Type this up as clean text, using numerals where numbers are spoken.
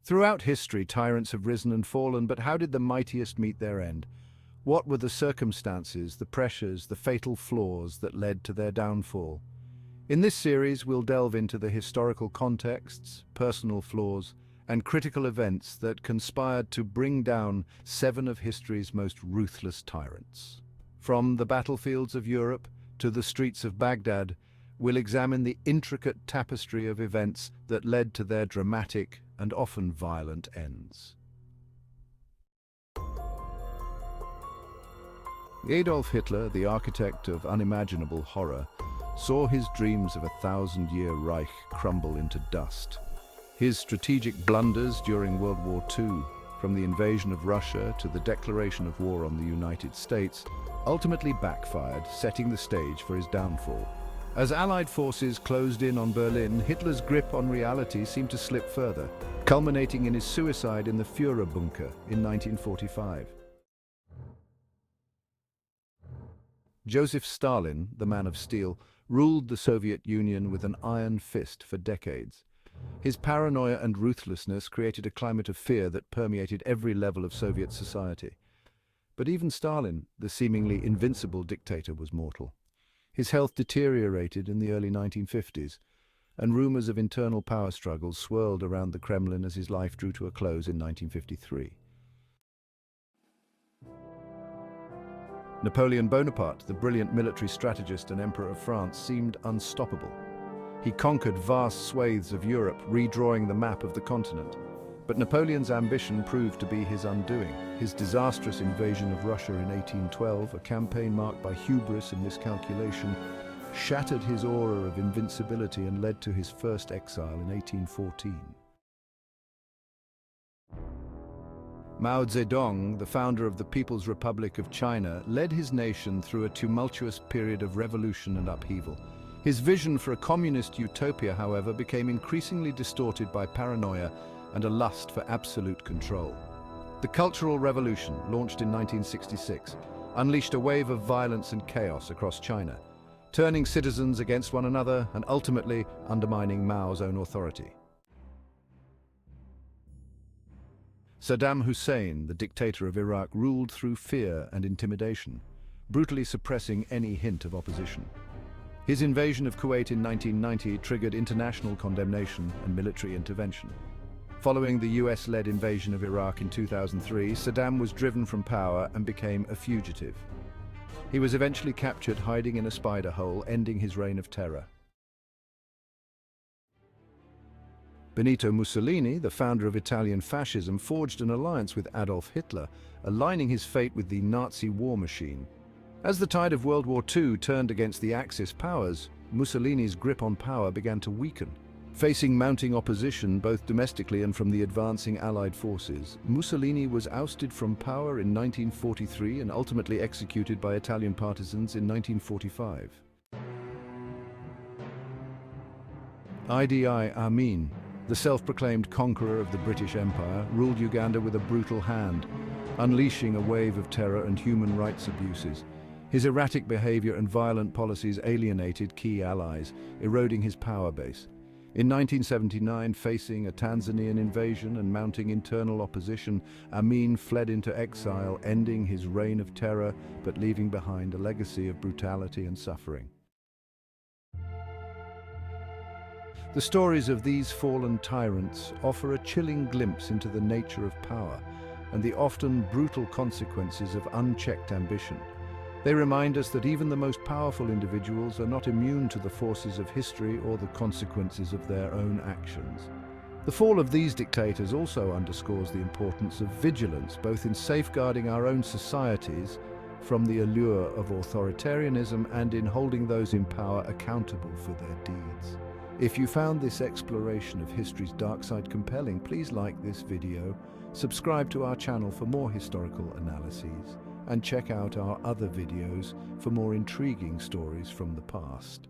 Throughout history, tyrants have risen and fallen, but how did the mightiest meet their end? What were the circumstances, the pressures, the fatal flaws that led to their downfall? In this series, we'll delve into the historical contexts, personal flaws, and critical events that conspired to bring down 7 of history's most ruthless tyrants. From the battlefields of Europe to the streets of Baghdad, we'll examine the intricate tapestry of events that led to their dramatic and often violent ends. Adolf Hitler, the architect of unimaginable horror, saw his dreams of a 1,000-year Reich crumble into dust. His strategic blunders during World War II, from the invasion of Russia to the declaration of war on the United States, ultimately backfired, setting the stage for his downfall. As Allied forces closed in on Berlin, Hitler's grip on reality seemed to slip further, culminating in his suicide in the Führerbunker in 1945. Joseph Stalin, the man of steel, ruled the Soviet Union with an iron fist for decades. His paranoia and ruthlessness created a climate of fear that permeated every level of Soviet society. But even Stalin, the seemingly invincible dictator, was mortal. His health deteriorated in the early 1950s, and rumors of internal power struggles swirled around the Kremlin as his life drew to a close in 1953. Napoleon Bonaparte, the brilliant military strategist and Emperor of France, seemed unstoppable. He conquered vast swathes of Europe, redrawing the map of the continent. But Napoleon's ambition proved to be his undoing. His disastrous invasion of Russia in 1812, a campaign marked by hubris and miscalculation, shattered his aura of invincibility and led to his first exile in 1814. Mao Zedong, the founder of the People's Republic of China, led his nation through a tumultuous period of revolution and upheaval. His vision for a communist utopia, however, became increasingly distorted by paranoia and a lust for absolute control. The Cultural Revolution, launched in 1966, unleashed a wave of violence and chaos across China, turning citizens against one another and ultimately undermining Mao's own authority. Saddam Hussein, the dictator of Iraq, ruled through fear and intimidation, brutally suppressing any hint of opposition. His invasion of Kuwait in 1990 triggered international condemnation and military intervention. Following the US-led invasion of Iraq in 2003, Saddam was driven from power and became a fugitive. He was eventually captured hiding in a spider hole, ending his reign of terror. Benito Mussolini, the founder of Italian fascism, forged an alliance with Adolf Hitler, aligning his fate with the Nazi war machine. As the tide of World War II turned against the Axis powers, Mussolini's grip on power began to weaken. Facing mounting opposition both domestically and from the advancing Allied forces, Mussolini was ousted from power in 1943 and ultimately executed by Italian partisans in 1945. Idi Amin, the self-proclaimed conqueror of the British Empire, ruled Uganda with a brutal hand, unleashing a wave of terror and human rights abuses. His erratic behavior and violent policies alienated key allies, eroding his power base. In 1979, facing a Tanzanian invasion and mounting internal opposition, Amin fled into exile, ending his reign of terror but leaving behind a legacy of brutality and suffering. The stories of these fallen tyrants offer a chilling glimpse into the nature of power and the often brutal consequences of unchecked ambition. They remind us that even the most powerful individuals are not immune to the forces of history or the consequences of their own actions. The fall of these dictators also underscores the importance of vigilance, both in safeguarding our own societies from the allure of authoritarianism and in holding those in power accountable for their deeds. If you found this exploration of history's dark side compelling, please like this video, subscribe to our channel for more historical analyses, and check out our other videos for more intriguing stories from the past.